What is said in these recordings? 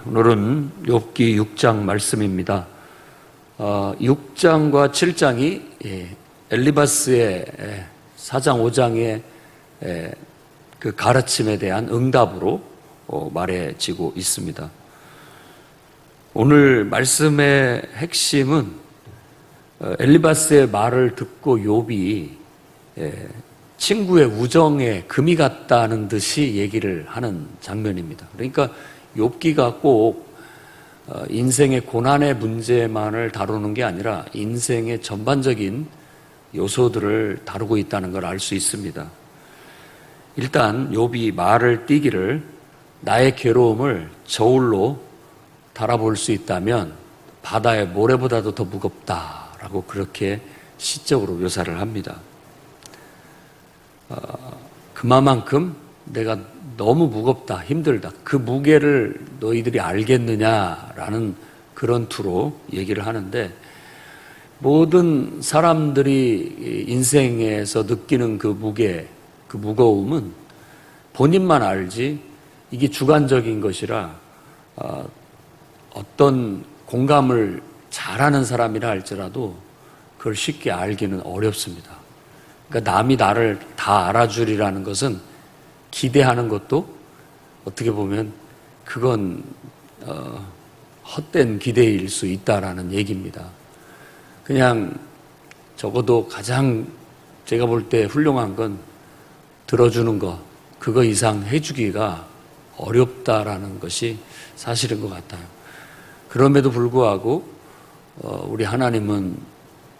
오늘은 욥기 6장 말씀입니다. 6장과 7장이 엘리바스의 4장 5장의 그 가르침에 대한 응답으로 말해지고 있습니다. 오늘 말씀의 핵심은 엘리바스의 말을 듣고 욥이 친구의 우정에 금이 갔다는 듯이 얘기를 하는 장면입니다. 그러니까 욥기가 꼭 인생의 고난의 문제만을 다루는 게 아니라 인생의 전반적인 요소들을 다루고 있다는 걸 알 수 있습니다. 일단 욥이 말을 띠기를 나의 괴로움을 저울로 달아볼 수 있다면 바다의 모래보다도 더 무겁다라고 그렇게 시적으로 묘사를 합니다. 그만큼 내가 너무 무겁다, 힘들다. 그 무게를 너희들이 알겠느냐라는 그런 투로 얘기를 하는데, 모든 사람들이 인생에서 느끼는 그 무게, 그 무거움은 본인만 알지 이게 주관적인 것이라 어떤 공감을 잘하는 사람이라 할지라도 그걸 쉽게 알기는 어렵습니다. 그러니까 남이 나를 다 알아주리라는 것은 기대하는 것도 어떻게 보면 그건 헛된 기대일 수 있다라는 얘기입니다. 그냥 적어도 가장 제가 볼 때 훌륭한 건 들어주는 것, 그거 이상 해주기가 어렵다라는 것이 사실인 것 같아요. 그럼에도 불구하고 우리 하나님은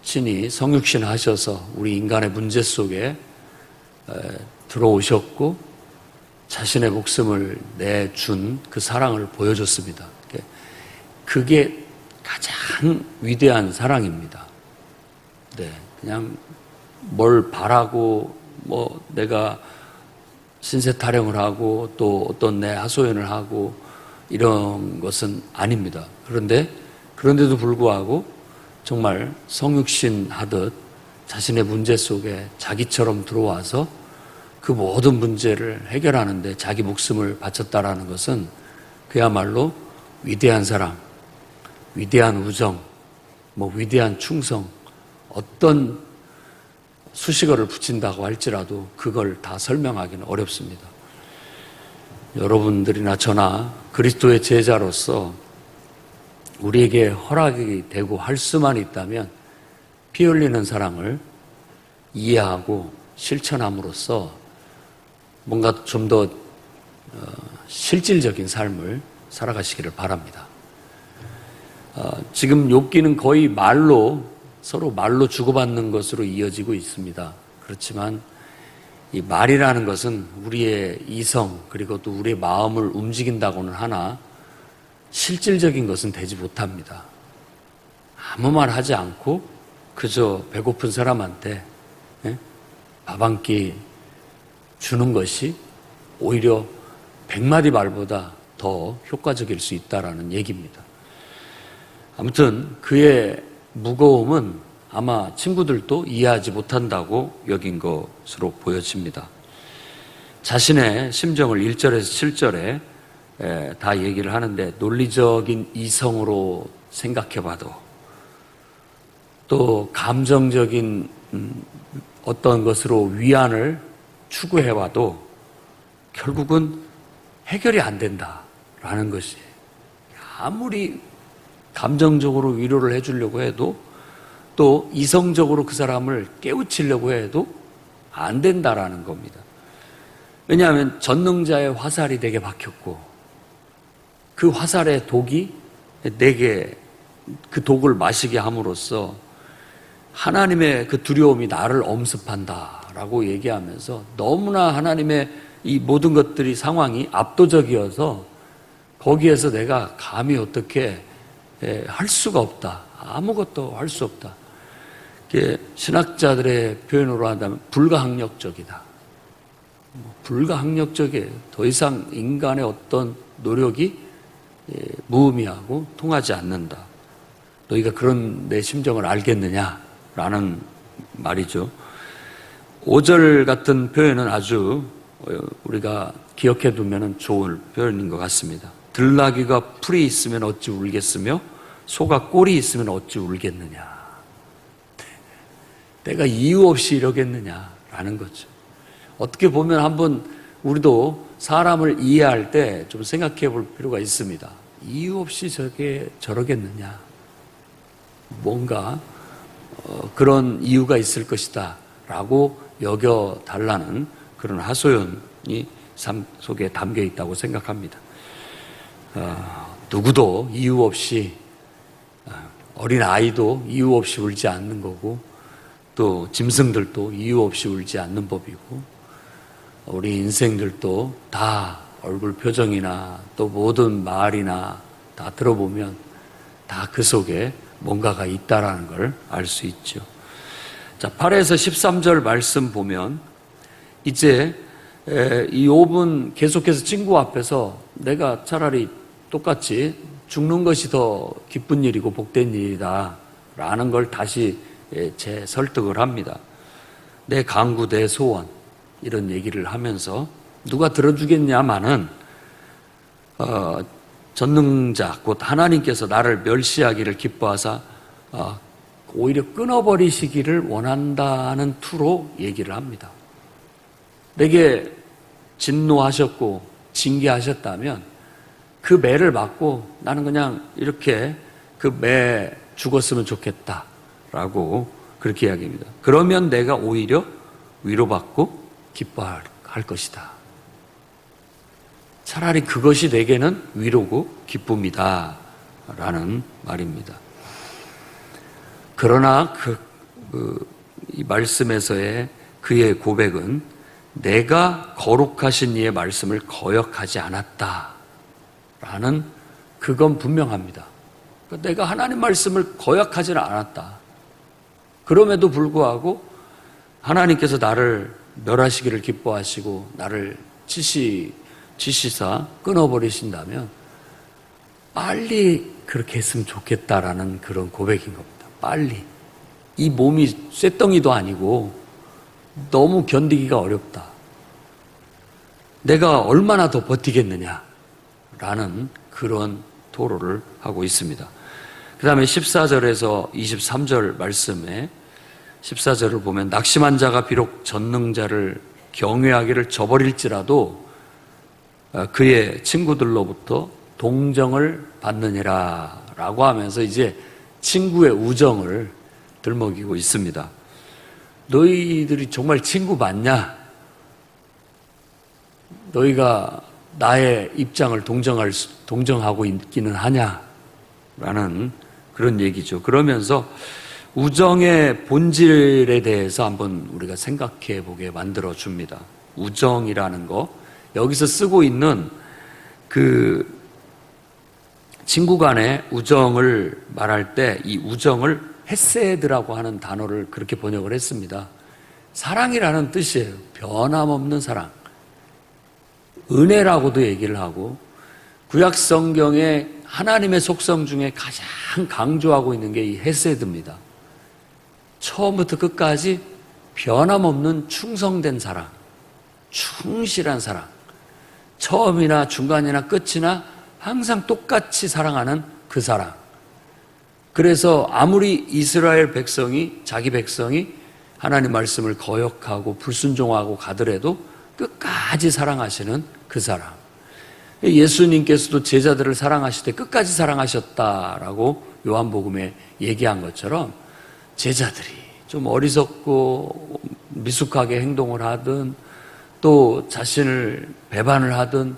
친히 성육신 하셔서 우리 인간의 문제 속에 들어오셨고 자신의 목숨을 내준 그 사랑을 보여줬습니다. 그게 가장 위대한 사랑입니다. 네, 그냥 뭘 바라고 뭐 내가 신세 타령을 하고 또 어떤 내 하소연을 하고 이런 것은 아닙니다. 그런데도 불구하고 정말 성육신 하듯 자신의 문제 속에 자기처럼 들어와서 그 모든 문제를 해결하는데 자기 목숨을 바쳤다라는 것은 그야말로 위대한 사랑, 위대한 우정, 위대한 충성, 어떤 수식어를 붙인다고 할지라도 그걸 다 설명하기는 어렵습니다. 여러분들이나 저나 그리스도의 제자로서 우리에게 허락이 되고 할 수만 있다면 피 흘리는 사랑을 이해하고 실천함으로써 뭔가 좀 더 실질적인 삶을 살아가시기를 바랍니다. 지금 욥기는 거의 서로 말로 주고받는 것으로 이어지고 있습니다. 그렇지만 이 말이라는 것은 우리의 이성 그리고 또 우리의 마음을 움직인다고는 하나 실질적인 것은 되지 못합니다. 아무 말 하지 않고 그저 배고픈 사람한테 밥 한 끼 주는 것이 오히려 100마디 말보다 더 효과적일 수 있다라는 얘기입니다. 아무튼 그의 무거움은 아마 친구들도 이해하지 못한다고 여긴 것으로 보여집니다. 자신의 심정을 1절에서 7절에 다 얘기를 하는데, 논리적인 이성으로 생각해봐도 또 감정적인 어떤 것으로 위안을 추구해와도 결국은 해결이 안 된다라는 것이, 아무리 감정적으로 위로를 해주려고 해도 또 이성적으로 그 사람을 깨우치려고 해도 안 된다라는 겁니다. 왜냐하면 전능자의 화살이 내게 박혔고 그 화살의 독이 내게 그 독을 마시게 함으로써 하나님의 그 두려움이 나를 엄습한다라고 얘기하면서 너무나 하나님의 이 모든 것들이 상황이 압도적이어서 거기에서 내가 감히 어떻게 할 수가 없다. 아무것도 할 수 없다. 신학자들의 표현으로 한다면 불가항력적이다. 불가항력적이에요. 더 이상 인간의 어떤 노력이 무의미하고 통하지 않는다. 너희가 그런 내 심정을 알겠느냐라는 말이죠. 5절 같은 표현은 아주 우리가 기억해 두면 좋을 표현인 것 같습니다. 들나귀가 풀이 있으면 어찌 울겠으며 소가 꼴이 있으면 어찌 울겠느냐. 내가 이유 없이 이러겠느냐라는 거죠. 어떻게 보면 한번 우리도 사람을 이해할 때 좀 생각해 볼 필요가 있습니다. 이유 없이 저러겠느냐. 뭔가 그런 이유가 있을 것이다 라고 여겨달라는 그런 하소연이 삶 속에 담겨 있다고 생각합니다. 누구도 이유 없이, 어린 아이도 이유 없이 울지 않는 거고, 또 짐승들도 이유 없이 울지 않는 법이고, 우리 인생들도 다 얼굴 표정이나 또 모든 말이나 다 들어보면 다 그 속에 뭔가가 있다라는 걸 알 수 있죠. 자, 8에서 13절 말씀 보면 이제 이 욥은 계속해서 친구 앞에서 내가 차라리 똑같이 죽는 것이 더 기쁜 일이고 복된 일이다 라는 걸 다시 재설득을 합니다. 내 간구, 내 소원 이런 얘기를 하면서 누가 들어주겠냐마는 전능자 곧 하나님께서 나를 멸시하기를 기뻐하사 오히려 끊어버리시기를 원한다는 투로 얘기를 합니다. 내게 진노하셨고 징계하셨다면 그 매를 받고 나는 그냥 이렇게 그 매 죽었으면 좋겠다라고 그렇게 이야기합니다. 그러면 내가 오히려 위로받고 기뻐할 것이다. 차라리 그것이 내게는 위로고 기쁨이다 라는 말입니다. 그러나 이 말씀에서의 그의 고백은 내가 거룩하신 이의 말씀을 거역하지 않았다 라는 그건 분명합니다. 그러니까 내가 하나님 말씀을 거역하지는 않았다. 그럼에도 불구하고 하나님께서 나를 멸하시기를 기뻐하시고 나를 치시사 끊어버리신다면 빨리 그렇게 했으면 좋겠다라는 그런 고백인 겁니다. 빨리. 이 몸이 쇳덩이도 아니고 너무 견디기가 어렵다. 내가 얼마나 더 버티겠느냐라는 그런 토로를 하고 있습니다. 그 다음에 14절에서 23절 말씀에 14절을 보면 낙심한 자가 비록 전능자를 경외하기를 저버릴지라도 그의 친구들로부터 동정을 받느니라 라고 하면서 이제 친구의 우정을 들먹이고 있습니다. 너희들이 정말 친구 맞냐? 너희가 나의 입장을 동정하고 있기는 하냐? 라는 그런 얘기죠. 그러면서 우정의 본질에 대해서 한번 우리가 생각해 보게 만들어 줍니다. 우정이라는 거, 여기서 쓰고 있는 그 친구 간의 우정을 말할 때 이 우정을 헤세드라고 하는 단어를 그렇게 번역을 했습니다. 사랑이라는 뜻이에요. 변함없는 사랑. 은혜라고도 얘기를 하고, 구약 성경에 하나님의 속성 중에 가장 강조하고 있는 게 이 헤세드입니다. 처음부터 끝까지 변함없는 충성된 사랑, 충실한 사랑, 처음이나 중간이나 끝이나 항상 똑같이 사랑하는 그 사랑. 그래서 아무리 이스라엘 백성이, 자기 백성이 하나님 말씀을 거역하고 불순종하고 가더라도 끝까지 사랑하시는 그 사랑. 예수님께서도 제자들을 사랑하실 때 끝까지 사랑하셨다라고 요한복음에 얘기한 것처럼 제자들이 좀 어리석고 미숙하게 행동을 하든 또 자신을 배반을 하든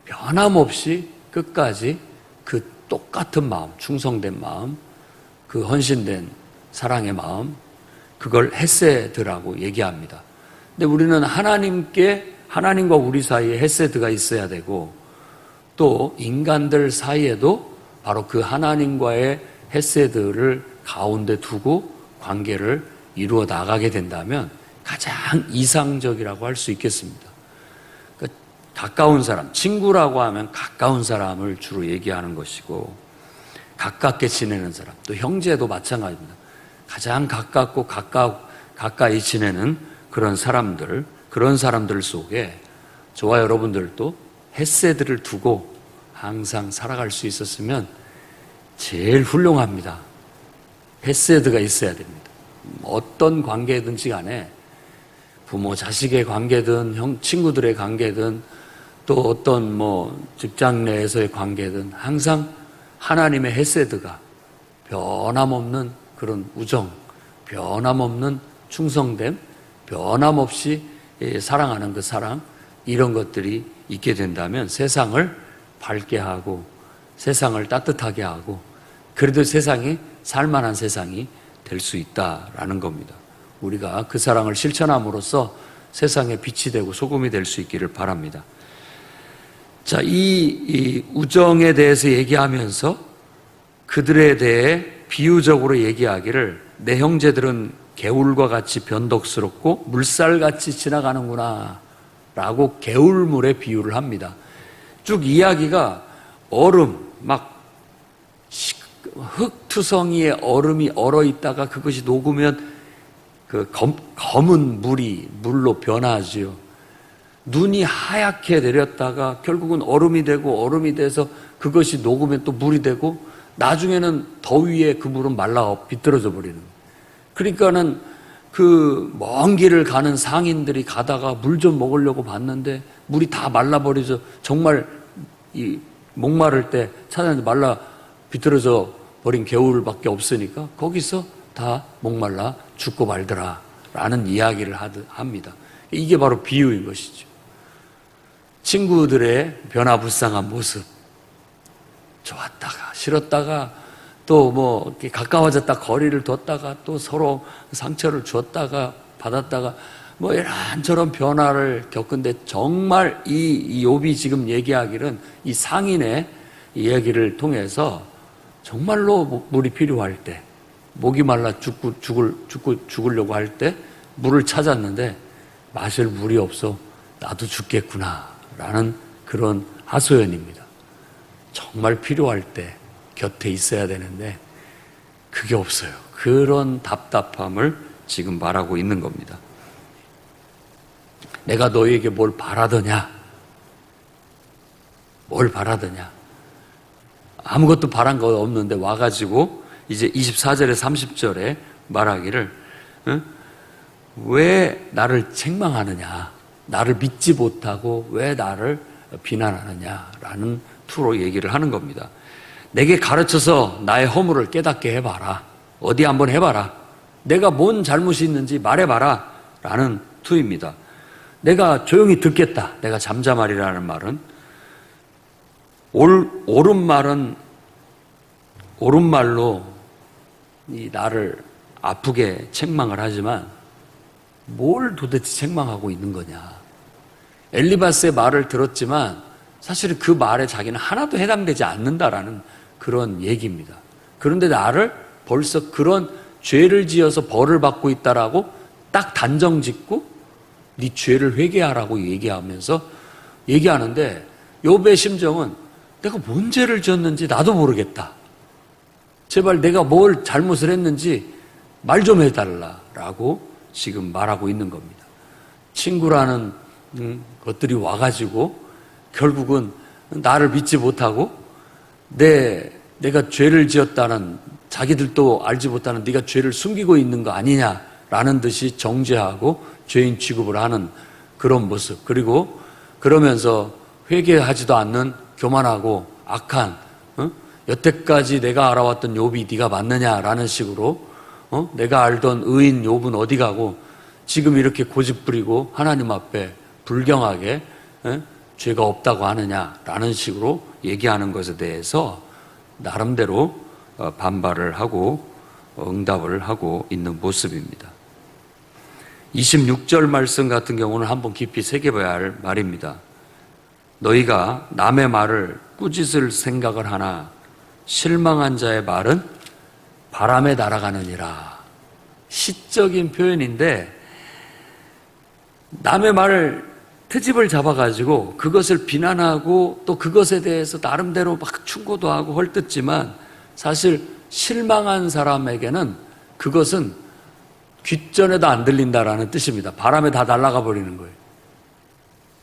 변함없이 끝까지 그 똑같은 마음, 충성된 마음, 그 헌신된 사랑의 마음, 그걸 헤세드라고 얘기합니다. 근데 우리는 하나님과 우리 사이에 헤세드가 있어야 되고 또 인간들 사이에도 바로 그 하나님과의 헤세드를 가운데 두고 관계를 이루어 나가게 된다면 가장 이상적이라고 할 수 있겠습니다. 그러니까 가까운 사람, 친구라고 하면 가까운 사람을 주로 얘기하는 것이고 가깝게 지내는 사람, 또 형제도 마찬가지입니다. 가장 가깝고 가까이 지내는 그런 사람들 속에 저와 여러분들도 헤세드를 두고 항상 살아갈 수 있었으면 제일 훌륭합니다. 헤세드가 있어야 됩니다. 어떤 관계든지 간에 부모 자식의 관계든 형 친구들의 관계든 또 어떤 직장 내에서의 관계든 항상 하나님의 헤세드가 변함없는 그런 우정, 변함없는 충성됨, 변함없이 사랑하는 그 사랑, 이런 것들이 있게 된다면 세상을 밝게 하고 세상을 따뜻하게 하고 그래도 세상이 살만한 세상이 될 수 있다라는 겁니다. 우리가 그 사랑을 실천함으로써 세상에 빛이 되고 소금이 될 수 있기를 바랍니다. 자, 이 우정에 대해서 얘기하면서 그들에 대해 비유적으로 얘기하기를 내 형제들은 개울과 같이 변덕스럽고 물살같이 지나가는구나 라고 개울물에 비유를 합니다. 쭉 이야기가 얼음, 막 흙투성이에 얼음이 얼어있다가 그것이 녹으면 그 검은 물로 변하지요. 눈이 하얗게 내렸다가 결국은 얼음이 되고 얼음이 돼서 그것이 녹으면 또 물이 되고 나중에는 더위에 그 물은 말라 비틀어져 버리는 거예요. 그러니까는 그 먼 길을 가는 상인들이 가다가 물 좀 먹으려고 봤는데 물이 다 말라버려서 정말 이 목마를 때 찾았는데 말라 비틀어져 버린 개울밖에 없으니까 거기서 다 목말라 죽고 말더라 라는 이야기를 합니다. 이게 바로 비유인 것이죠. 친구들의 변화불쌍한 모습, 좋았다가 싫었다가 또 가까워졌다 거리를 뒀다가 또 서로 상처를 주었다가 받았다가 이런저런 변화를 겪은데 정말 이 욥이 지금 얘기하기는 이 상인의 이야기를 통해서 정말로 물이 필요할 때 목이 말라 죽으려고 할 때 물을 찾았는데 마실 물이 없어 나도 죽겠구나 라는 그런 하소연입니다. 정말 필요할 때 곁에 있어야 되는데 그게 없어요. 그런 답답함을 지금 말하고 있는 겁니다. 내가 너희에게 뭘 바라더냐? 뭘 바라더냐? 아무것도 바란 거 없는데 와가지고 이제 24절에 30절에 말하기를 왜 나를 책망하느냐? 나를 믿지 못하고 왜 나를 비난하느냐라는 투로 얘기를 하는 겁니다. 내게 가르쳐서 나의 허물을 깨닫게 해봐라. 어디 한번 해봐라. 내가 뭔 잘못이 있는지 말해봐라 라는 투입니다. 내가 조용히 듣겠다. 내가 잠잠하리라는 말은 옳은 말은 옳은 말로 나를 아프게 책망을 하지만 뭘 도대체 책망하고 있는 거냐. 엘리바스의 말을 들었지만 사실은 그 말에 자기는 하나도 해당되지 않는다라는 그런 얘기입니다. 그런데 나를 벌써 그런 죄를 지어서 벌을 받고 있다라고 딱 단정 짓고 네 죄를 회개하라고 얘기하면서 얘기하는데 욥의 심정은 내가 뭔 죄를 지었는지 나도 모르겠다. 제발 내가 뭘 잘못을 했는지 말 좀 해달라라고 지금 말하고 있는 겁니다. 친구라는 것들이 와가지고 결국은 나를 믿지 못하고 내가 죄를 지었다는 자기들도 알지 못하는 네가 죄를 숨기고 있는 거 아니냐라는 듯이 정죄하고 죄인 취급을 하는 그런 모습, 그리고 그러면서 회개하지도 않는 교만하고 악한 여태까지 내가 알아왔던 욥이 네가 맞느냐라는 식으로 내가 알던 의인 욥은 어디 가고 지금 이렇게 고집부리고 하나님 앞에 불경하게 죄가 없다고 하느냐라는 식으로 얘기하는 것에 대해서 나름대로 반발을 하고 응답을 하고 있는 모습입니다. 26절 말씀 같은 경우는 한번 깊이 새겨봐야 할 말입니다. 너희가 남의 말을 꾸짖을 생각을 하나 실망한 자의 말은 바람에 날아가느니라. 시적인 표현인데 남의 말을 트집을 잡아가지고 그것을 비난하고 또 그것에 대해서 나름대로 막 충고도 하고 헐뜯지만 사실 실망한 사람에게는 그것은 귓전에도 안 들린다라는 뜻입니다. 바람에 다 날아가 버리는 거예요.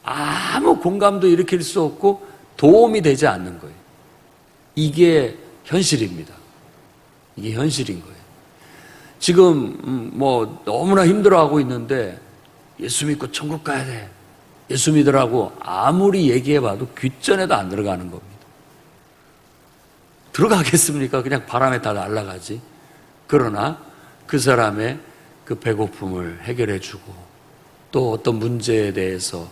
아무 공감도 일으킬 수 없고 도움이 되지 않는 거예요. 이게 현실입니다. 이게 현실인 거예요. 지금 뭐 너무나 힘들어하고 있는데 예수 믿고 천국 가야 돼. 예수 믿으라고 아무리 얘기해봐도 귓전에도 안 들어가는 겁니다. 들어가겠습니까? 그냥 바람에 다 날아가지. 그러나 그 사람의 그 배고픔을 해결해주고 또 어떤 문제에 대해서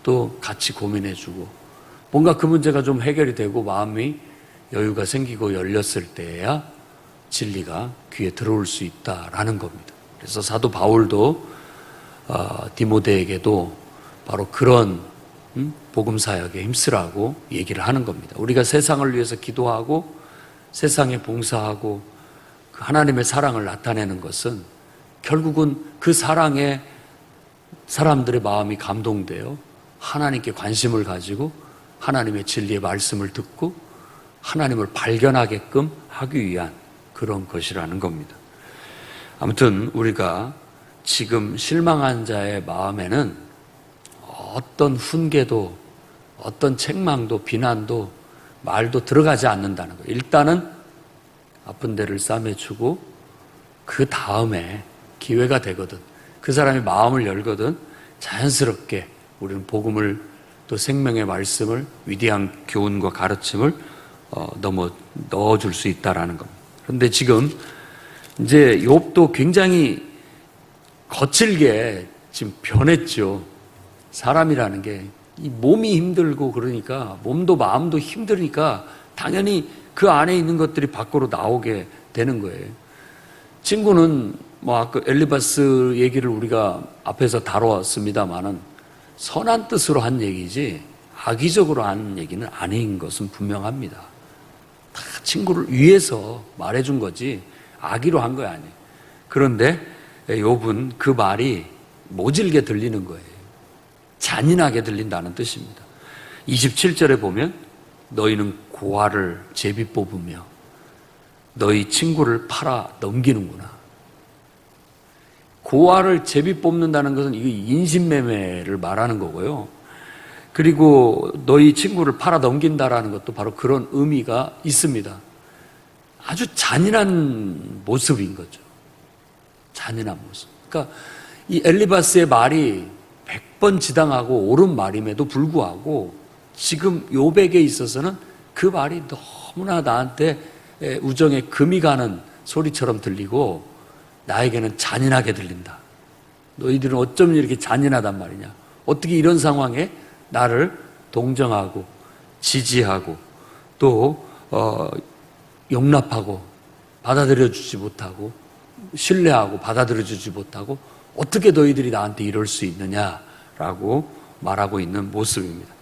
또 같이 고민해주고 뭔가 그 문제가 좀 해결이 되고 마음이 여유가 생기고 열렸을 때야 진리가 귀에 들어올 수 있다라는 겁니다. 그래서 사도 바울도 디모데에게도 바로 그런 복음 사역에 힘쓰라고 얘기를 하는 겁니다. 우리가 세상을 위해서 기도하고 세상에 봉사하고 그 하나님의 사랑을 나타내는 것은 결국은 그 사랑에 사람들의 마음이 감동되어 하나님께 관심을 가지고 하나님의 진리의 말씀을 듣고 하나님을 발견하게끔 하기 위한 그런 것이라는 겁니다. 아무튼 우리가 지금 실망한 자의 마음에는 어떤 훈계도 어떤 책망도 비난도 말도 들어가지 않는다는 거예요. 일단은 아픈 데를 싸매주고 그 다음에 기회가 되거든 그 사람이 마음을 열거든 자연스럽게 우리는 복음을 또 생명의 말씀을 위대한 교훈과 가르침을 넣어줄 수 있다라는 겁니다. 그런데 지금 이제 욥도 굉장히 거칠게 지금 변했죠. 사람이라는 게 이 몸이 힘들고 그러니까 몸도 마음도 힘드니까 당연히 그 안에 있는 것들이 밖으로 나오게 되는 거예요. 친구는 뭐 아까 엘리바스 얘기를 우리가 앞에서 다뤘습니다만은 선한 뜻으로 한 얘기지 악의적으로 한 얘기는 아닌 것은 분명합니다. 다 친구를 위해서 말해준 거지 악의로 한 거 아니에요. 그런데 욥은 그 말이 모질게 들리는 거예요. 잔인하게 들린다는 뜻입니다. 27절에 보면 너희는 고아를 제비 뽑으며 너희 친구를 팔아 넘기는구나. 고아를 제비 뽑는다는 것은 이거 인신매매를 말하는 거고요. 그리고 너희 친구를 팔아 넘긴다라는 것도 바로 그런 의미가 있습니다. 아주 잔인한 모습인 거죠. 잔인한 모습. 그러니까 이 엘리바스의 말이 100번 지당하고 옳은 말임에도 불구하고 지금 욥에게 있어서는 그 말이 너무나 나한테 우정에 금이 가는 소리처럼 들리고 나에게는 잔인하게 들린다. 너희들은 어쩜 이렇게 잔인하단 말이냐. 어떻게 이런 상황에 나를 동정하고 지지하고 또 용납하고 받아들여주지 못하고 신뢰하고 받아들여주지 못하고 어떻게 너희들이 나한테 이럴 수 있느냐라고 말하고 있는 모습입니다.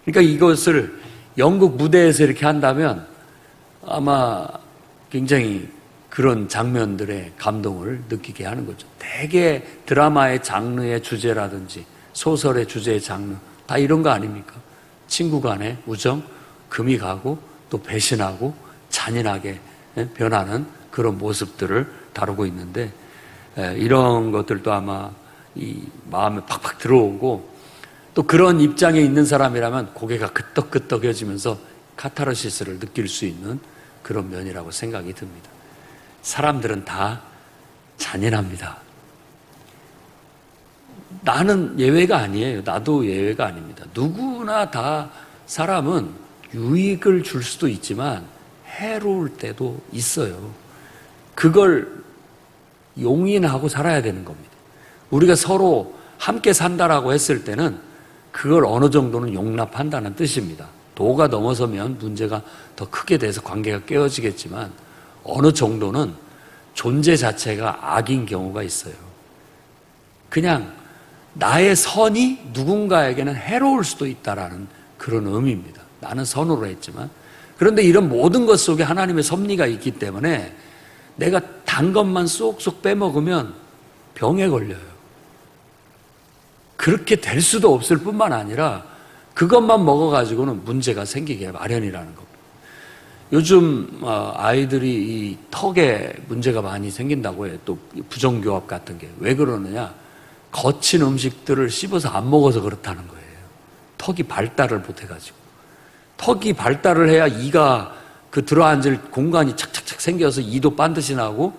그러니까 이것을 연극 무대에서 이렇게 한다면 아마 굉장히 그런 장면들의 감동을 느끼게 하는 거죠. 대개 드라마의 장르의 주제라든지 소설의 주제의 장르 다 이런 거 아닙니까? 친구 간의 우정, 금이 가고 또 배신하고 잔인하게 변하는 그런 모습들을 다루고 있는데 이런 것들도 아마 이 마음에 팍팍 들어오고 또 그런 입장에 있는 사람이라면 고개가 끄덕끄덕해지면서 카타르시스를 느낄 수 있는 그런 면이라고 생각이 듭니다. 사람들은 다 잔인합니다. 나는 예외가 아니에요. 나도 예외가 아닙니다. 누구나 다 사람은 유익을 줄 수도 있지만 해로울 때도 있어요. 그걸 용인하고 살아야 되는 겁니다. 우리가 서로 함께 산다라고 했을 때는 그걸 어느 정도는 용납한다는 뜻입니다. 도가 넘어서면 문제가 더 크게 돼서 관계가 깨어지겠지만 어느 정도는 존재 자체가 악인 경우가 있어요. 그냥 나의 선이 누군가에게는 해로울 수도 있다라는 그런 의미입니다. 나는 선으로 했지만 그런데 이런 모든 것 속에 하나님의 섭리가 있기 때문에 내가 단 것만 쏙쏙 빼먹으면 병에 걸려요. 그렇게 될 수도 없을 뿐만 아니라 그것만 먹어가지고는 문제가 생기게 마련이라는 겁니다. 요즘 아이들이 이 턱에 문제가 많이 생긴다고 해요. 또 부정교합 같은 게. 왜 그러느냐? 거친 음식들을 씹어서 안 먹어서 그렇다는 거예요. 턱이 발달을 못해가지고. 턱이 발달을 해야 이가 그 들어앉을 공간이 착착착 생겨서 이도 반드시 나고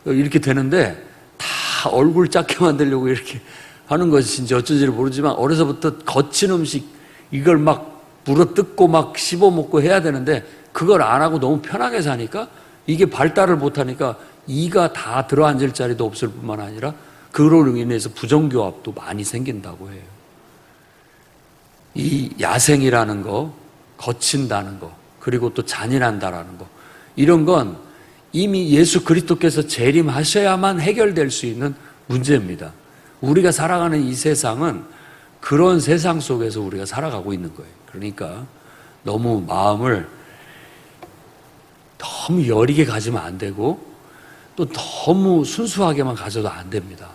이렇게 되는데 다 얼굴 작게 만들려고 이렇게 하는 것인지 어쩐지를 모르지만 어려서부터 거친 음식 이걸 막 물어뜯고 막 씹어먹고 해야 되는데 그걸 안 하고 너무 편하게 사니까 이게 발달을 못하니까 이가 다 들어앉을 자리도 없을 뿐만 아니라 그로 인해서 부정교합도 많이 생긴다고 해요. 이 야생이라는 거, 거친다는 거, 그리고 또 잔인한다라는 거, 이런 건 이미 예수 그리스도께서 재림하셔야만 해결될 수 있는 문제입니다. 우리가 살아가는 이 세상은 그런 세상 속에서 우리가 살아가고 있는 거예요. 그러니까 너무 마음을 너무 여리게 가지면 안 되고 또 너무 순수하게만 가져도 안 됩니다.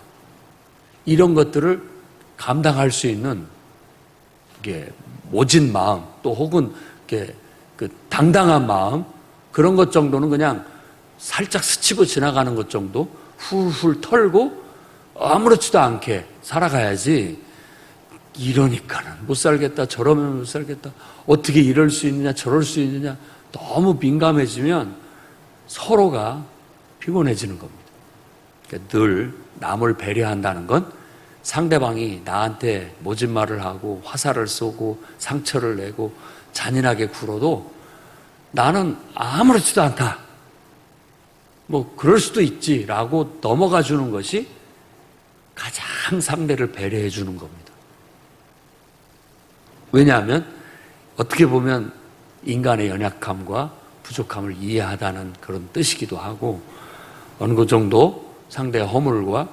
이런 것들을 감당할 수 있는 이게 모진 마음, 또 혹은 이렇게 그 당당한 마음, 그런 것 정도는 그냥 살짝 스치고 지나가는 것 정도 훌훌 털고 아무렇지도 않게 살아가야지. 이러니까는 못 살겠다, 저러면 못 살겠다, 어떻게 이럴 수 있느냐, 저럴 수 있느냐, 너무 민감해지면 서로가 피곤해지는 겁니다. 그러니까 늘 남을 배려한다는 건 상대방이 나한테 모진 말을 하고 화살을 쏘고 상처를 내고 잔인하게 굴어도 나는 아무렇지도 않다, 뭐 그럴 수도 있지라고 넘어가 주는 것이 가장 상대를 배려해 주는 겁니다. 왜냐하면 어떻게 보면 인간의 연약함과 부족함을 이해하다는 그런 뜻이기도 하고, 어느 정도 상대의 허물과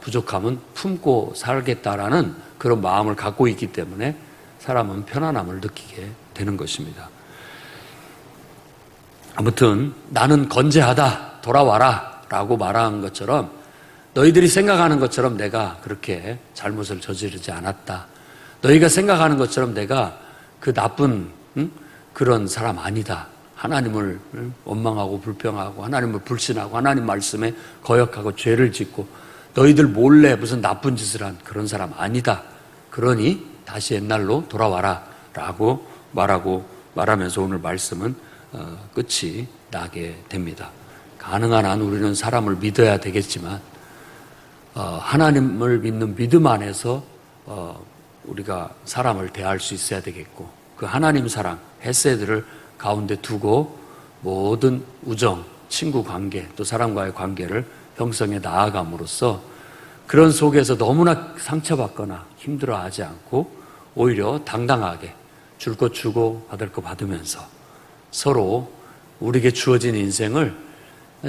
부족함은 품고 살겠다라는 그런 마음을 갖고 있기 때문에 사람은 편안함을 느끼게 되는 것입니다. 아무튼 나는 건재하다, 돌아와라 라고 말한 것처럼 너희들이 생각하는 것처럼 내가 그렇게 잘못을 저지르지 않았다, 너희가 생각하는 것처럼 내가 그 나쁜 그런 사람 아니다, 하나님을 원망하고 불평하고 하나님을 불신하고 하나님 말씀에 거역하고 죄를 짓고 너희들 몰래 무슨 나쁜 짓을 한 그런 사람 아니다, 그러니 다시 옛날로 돌아와라 라고 말하면서 오늘 말씀은 끝이 나게 됩니다. 가능한 한 우리는 사람을 믿어야 되겠지만 하나님을 믿는 믿음 안에서 우리가 사람을 대할 수 있어야 되겠고, 그 하나님 사랑, 헤세드를 가운데 두고 모든 우정, 친구 관계, 또 사람과의 관계를 형성해 나아감으로써 그런 속에서 너무나 상처받거나 힘들어하지 않고 오히려 당당하게 줄 것 주고 받을 것 받으면서 서로 우리에게 주어진 인생을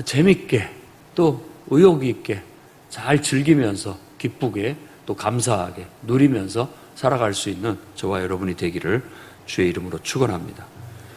재밌게 또 의욕 있게 잘 즐기면서 기쁘게 또 감사하게 누리면서 살아갈 수 있는 저와 여러분이 되기를 주의 이름으로 축원합니다.